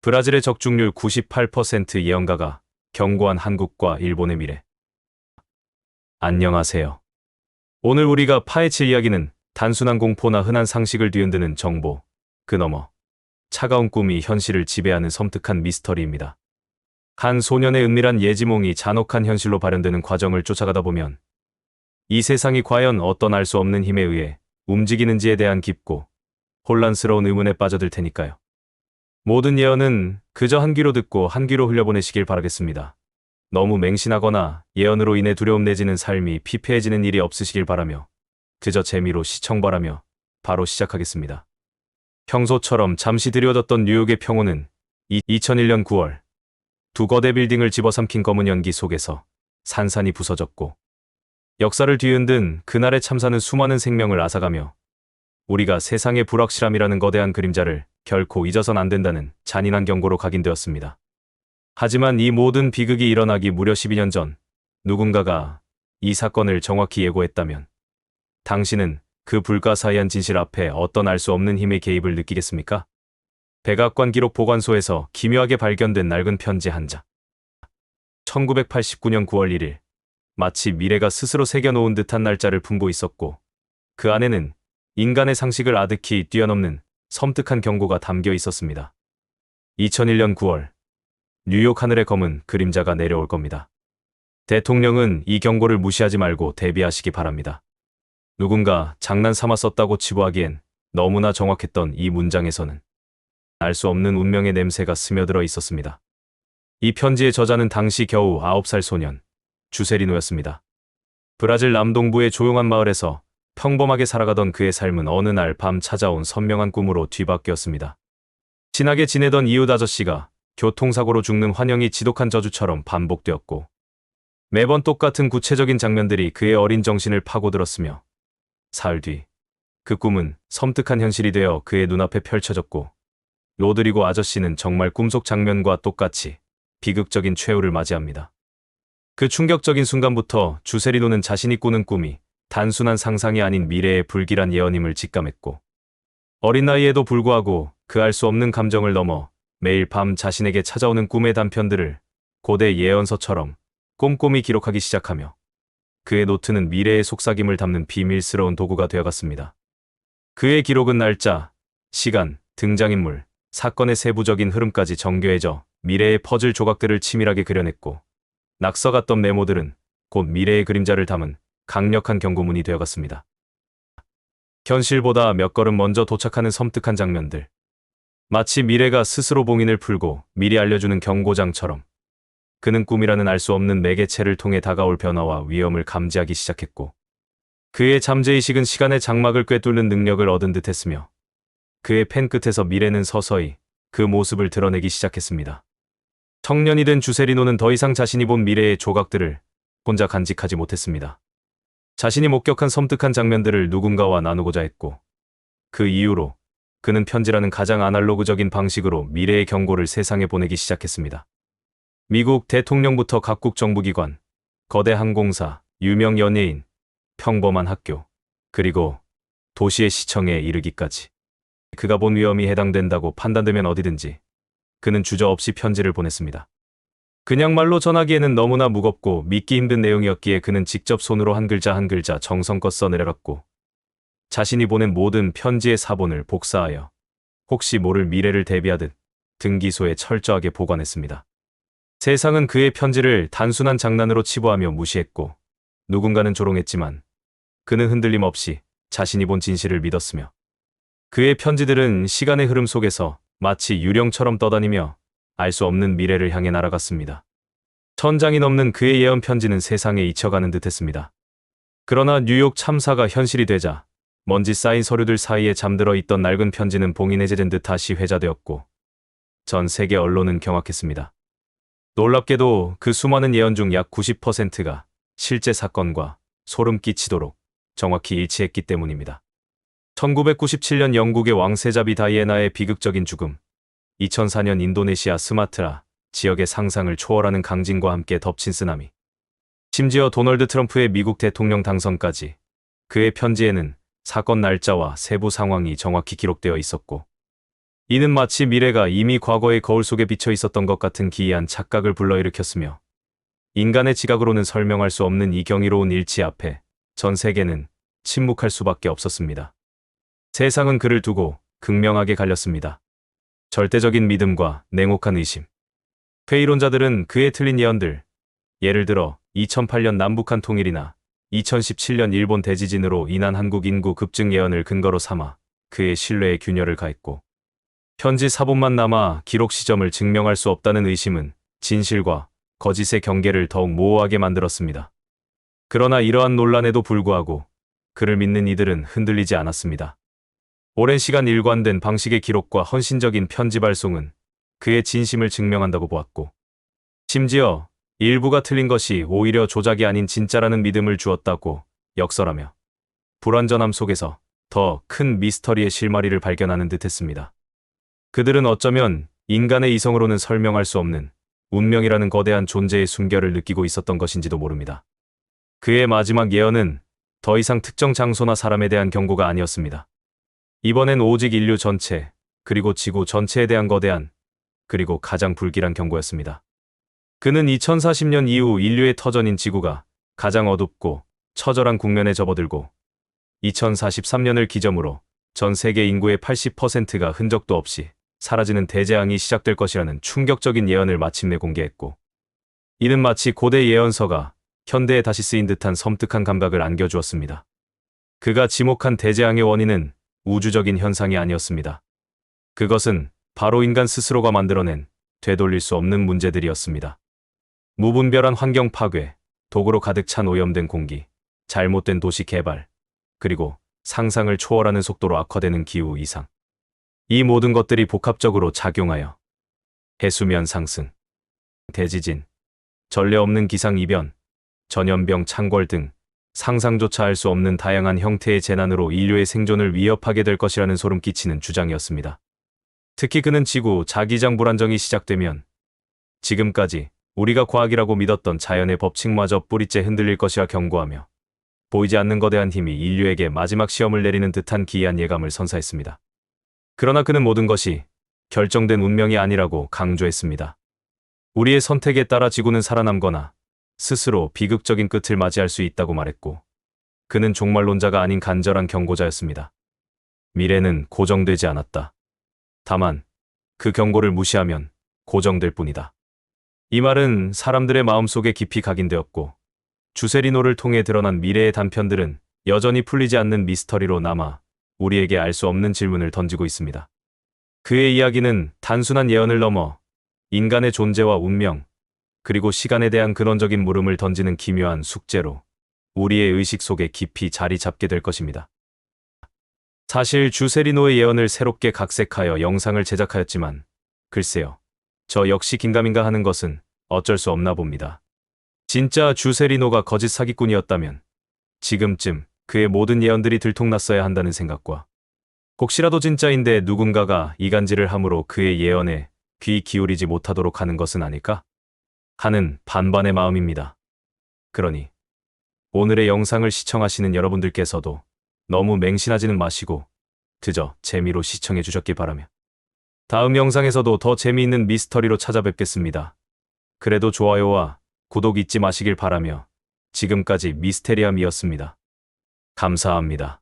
브라질의 적중률 98% 예언가가 경고한 한국과 일본의 미래. 안녕하세요. 오늘 우리가 파헤칠 이야기는 단순한 공포나 흔한 상식을 뒤흔드는 정보, 그 너머 차가운 꿈이 현실을 지배하는 섬뜩한 미스터리입니다. 한 소년의 은밀한 예지몽이 잔혹한 현실로 발현되는 과정을 쫓아가다 보면 이 세상이 과연 어떤 알 수 없는 힘에 의해 움직이는지에 대한 깊고 혼란스러운 의문에 빠져들 테니까요. 모든 예언은 그저 한 귀로 듣고 한 귀로 흘려보내시길 바라겠습니다. 너무 맹신하거나 예언으로 인해 두려움 내지는 삶이 피폐해지는 일이 없으시길 바라며 그저 재미로 시청 바라며 바로 시작하겠습니다. 평소처럼 잠시 드리워졌던 뉴욕의 평온은 2001년 9월 두 거대 빌딩을 집어삼킨 검은 연기 속에서 산산이 부서졌고 역사를 뒤흔든 그날의 참사는 수많은 생명을 앗아가며 우리가 세상의 불확실함이라는 거대한 그림자를 결코 잊어선 안 된다는 잔인한 경고로 각인되었습니다. 하지만 이 모든 비극이 일어나기 무려 12년 전 누군가가 이 사건을 정확히 예고했다면 당신은 그 불가사의한 진실 앞에 어떤 알 수 없는 힘의 개입을 느끼겠습니까? 백악관 기록 보관소에서 기묘하게 발견된 낡은 편지 한 장. 1989년 9월 1일 마치 미래가 스스로 새겨놓은 듯한 날짜를 품고 있었고 그 안에는 인간의 상식을 아득히 뛰어넘는 섬뜩한 경고가 담겨 있었습니다. 2001년 9월 뉴욕 하늘의 검은 그림자가 내려올 겁니다. 대통령은 이 경고를 무시하지 말고 대비하시기 바랍니다. 누군가 장난삼아 썼다고 치부하기엔 너무나 정확했던 이 문장에서는 알 수 없는 운명의 냄새가 스며들어 있었습니다. 이 편지의 저자는 당시 겨우 9살 소년 주세리노였습니다. 브라질 남동부의 조용한 마을에서 평범하게 살아가던 그의 삶은 어느 날 밤 찾아온 선명한 꿈으로 뒤바뀌었습니다. 친하게 지내던 이웃 아저씨가 교통사고로 죽는 환영이 지독한 저주처럼 반복되었고 매번 똑같은 구체적인 장면들이 그의 어린 정신을 파고들었으며 사흘 뒤 그 꿈은 섬뜩한 현실이 되어 그의 눈앞에 펼쳐졌고 로드리고 아저씨는 정말 꿈속 장면과 똑같이 비극적인 최후를 맞이합니다. 그 충격적인 순간부터 주세리노는 자신이 꾸는 꿈이 단순한 상상이 아닌 미래의 불길한 예언임을 직감했고 어린 나이에도 불구하고 그 알 수 없는 감정을 넘어 매일 밤 자신에게 찾아오는 꿈의 단편들을 고대 예언서처럼 꼼꼼히 기록하기 시작하며 그의 노트는 미래의 속삭임을 담는 비밀스러운 도구가 되어갔습니다. 그의 기록은 날짜, 시간, 등장인물, 사건의 세부적인 흐름까지 정교해져 미래의 퍼즐 조각들을 치밀하게 그려냈고 낙서 같던 메모들은 곧 미래의 그림자를 담은 강력한 경고문이 되어갔습니다. 현실보다 몇 걸음 먼저 도착하는 섬뜩한 장면들. 마치 미래가 스스로 봉인을 풀고 미리 알려주는 경고장처럼 그는 꿈이라는 알 수 없는 매개체를 통해 다가올 변화와 위험을 감지하기 시작했고 그의 잠재의식은 시간의 장막을 꿰뚫는 능력을 얻은 듯했으며 그의 펜 끝에서 미래는 서서히 그 모습을 드러내기 시작했습니다. 청년이 된 주세리노는 더 이상 자신이 본 미래의 조각들을 혼자 간직하지 못했습니다. 자신이 목격한 섬뜩한 장면들을 누군가와 나누고자 했고 그 이후로 그는 편지라는 가장 아날로그적인 방식으로 미래의 경고를 세상에 보내기 시작했습니다. 미국 대통령부터 각국 정부기관, 거대 항공사, 유명 연예인, 평범한 학교, 그리고 도시의 시청에 이르기까지 그가 본 위험이 해당된다고 판단되면 어디든지 그는 주저없이 편지를 보냈습니다. 그냥 말로 전하기에는 너무나 무겁고 믿기 힘든 내용이었기에 그는 직접 손으로 한 글자 한 글자 정성껏 써내려갔고 자신이 보낸 모든 편지의 사본을 복사하여 혹시 모를 미래를 대비하듯 등기소에 철저하게 보관했습니다. 세상은 그의 편지를 단순한 장난으로 치부하며 무시했고 누군가는 조롱했지만 그는 흔들림 없이 자신이 본 진실을 믿었으며 그의 편지들은 시간의 흐름 속에서 마치 유령처럼 떠다니며 알 수 없는 미래를 향해 날아갔습니다. 1000장이 넘는 그의 예언 편지는 세상에 잊혀가는 듯했습니다. 그러나 뉴욕 참사가 현실이 되자 먼지 쌓인 서류들 사이에 잠들어 있던 낡은 편지는 봉인에 젖은 듯 다시 회자되었고 전 세계 언론은 경악했습니다. 놀랍게도 그 수많은 예언 중 약 90%가 실제 사건과 소름 끼치도록 정확히 일치했기 때문입니다. 1997년 영국의 왕세자비 다이애나의 비극적인 죽음, 2004년 인도네시아 스마트라 지역의 상상을 초월하는 강진과 함께 덮친 쓰나미, 심지어 도널드 트럼프의 미국 대통령 당선까지 그의 편지에는 사건 날짜와 세부 상황이 정확히 기록되어 있었고 이는 마치 미래가 이미 과거의 거울 속에 비쳐 있었던 것 같은 기이한 착각을 불러일으켰으며 인간의 지각으로는 설명할 수 없는 이 경이로운 일치 앞에 전 세계는 침묵할 수밖에 없었습니다. 세상은 그를 두고 극명하게 갈렸습니다. 절대적인 믿음과 냉혹한 의심. 회의론자들은 그의 틀린 예언들, 예를 들어 2008년 남북한 통일이나 2017년 일본 대지진으로 인한 한국 인구 급증 예언을 근거로 삼아 그의 신뢰에 균열을 가했고, 현지 사본만 남아 기록 시점을 증명할 수 없다는 의심은 진실과 거짓의 경계를 더욱 모호하게 만들었습니다. 그러나 이러한 논란에도 불구하고 그를 믿는 이들은 흔들리지 않았습니다. 오랜 시간 일관된 방식의 기록과 헌신적인 편지 발송은 그의 진심을 증명한다고 보았고, 심지어 일부가 틀린 것이 오히려 조작이 아닌 진짜라는 믿음을 주었다고 역설하며 불완전함 속에서 더 큰 미스터리의 실마리를 발견하는 듯했습니다. 그들은 어쩌면 인간의 이성으로는 설명할 수 없는 운명이라는 거대한 존재의 순결을 느끼고 있었던 것인지도 모릅니다. 그의 마지막 예언은 더 이상 특정 장소나 사람에 대한 경고가 아니었습니다. 이번엔 오직 인류 전체, 그리고 지구 전체에 대한 거대한, 그리고 가장 불길한 경고였습니다. 그는 2040년 이후 인류의 터전인 지구가 가장 어둡고 처절한 국면에 접어들고 2043년을 기점으로 전 세계 인구의 80%가 흔적도 없이 사라지는 대재앙이 시작될 것이라는 충격적인 예언을 마침내 공개했고, 이는 마치 고대 예언서가 현대에 다시 쓰인 듯한 섬뜩한 감각을 안겨주었습니다. 그가 지목한 대재앙의 원인은 우주적인 현상이 아니었습니다. 그것은 바로 인간 스스로가 만들어낸 되돌릴 수 없는 문제들이었습니다. 무분별한 환경 파괴, 독으로 가득 찬 오염된 공기, 잘못된 도시 개발, 그리고 상상을 초월하는 속도로 악화되는 기후 이상. 이 모든 것들이 복합적으로 작용하여 해수면 상승, 대지진, 전례 없는 기상이변, 전염병 창궐 등 상상조차 할 수 없는 다양한 형태의 재난으로 인류의 생존을 위협하게 될 것이라는 소름 끼치는 주장이었습니다. 특히 그는 지구 자기장 불안정이 시작되면 지금까지 우리가 과학이라고 믿었던 자연의 법칙마저 뿌리째 흔들릴 것이라 경고하며 보이지 않는 거대한 힘이 인류에게 마지막 시험을 내리는 듯한 기이한 예감을 선사했습니다. 그러나 그는 모든 것이 결정된 운명이 아니라고 강조했습니다. 우리의 선택에 따라 지구는 살아남거나 스스로 비극적인 끝을 맞이할 수 있다고 말했고, 그는 종말론자가 아닌 간절한 경고자였습니다. 미래는 고정되지 않았다. 다만 그 경고를 무시하면 고정될 뿐이다. 이 말은 사람들의 마음속에 깊이 각인되었고, 주세리노를 통해 드러난 미래의 단편들은 여전히 풀리지 않는 미스터리로 남아 우리에게 알 수 없는 질문을 던지고 있습니다. 그의 이야기는 단순한 예언을 넘어 인간의 존재와 운명, 그리고 시간에 대한 근원적인 물음을 던지는 기묘한 숙제로 우리의 의식 속에 깊이 자리 잡게 될 것입니다. 사실 주세리노의 예언을 새롭게 각색하여 영상을 제작하였지만, 글쎄요, 저 역시 긴가민가 하는 것은 어쩔 수 없나 봅니다. 진짜 주세리노가 거짓 사기꾼이었다면 지금쯤 그의 모든 예언들이 들통났어야 한다는 생각과, 혹시라도 진짜인데 누군가가 이간질을 함으로 그의 예언에 귀 기울이지 못하도록 하는 것은 아닐까? 하는 반반의 마음입니다. 그러니 오늘의 영상을 시청하시는 여러분들께서도 너무 맹신하지는 마시고 그저 재미로 시청해 주셨길 바라며, 다음 영상에서도 더 재미있는 미스터리로 찾아뵙겠습니다. 그래도 좋아요와 구독 잊지 마시길 바라며 지금까지 미스테리함이었습니다. 감사합니다.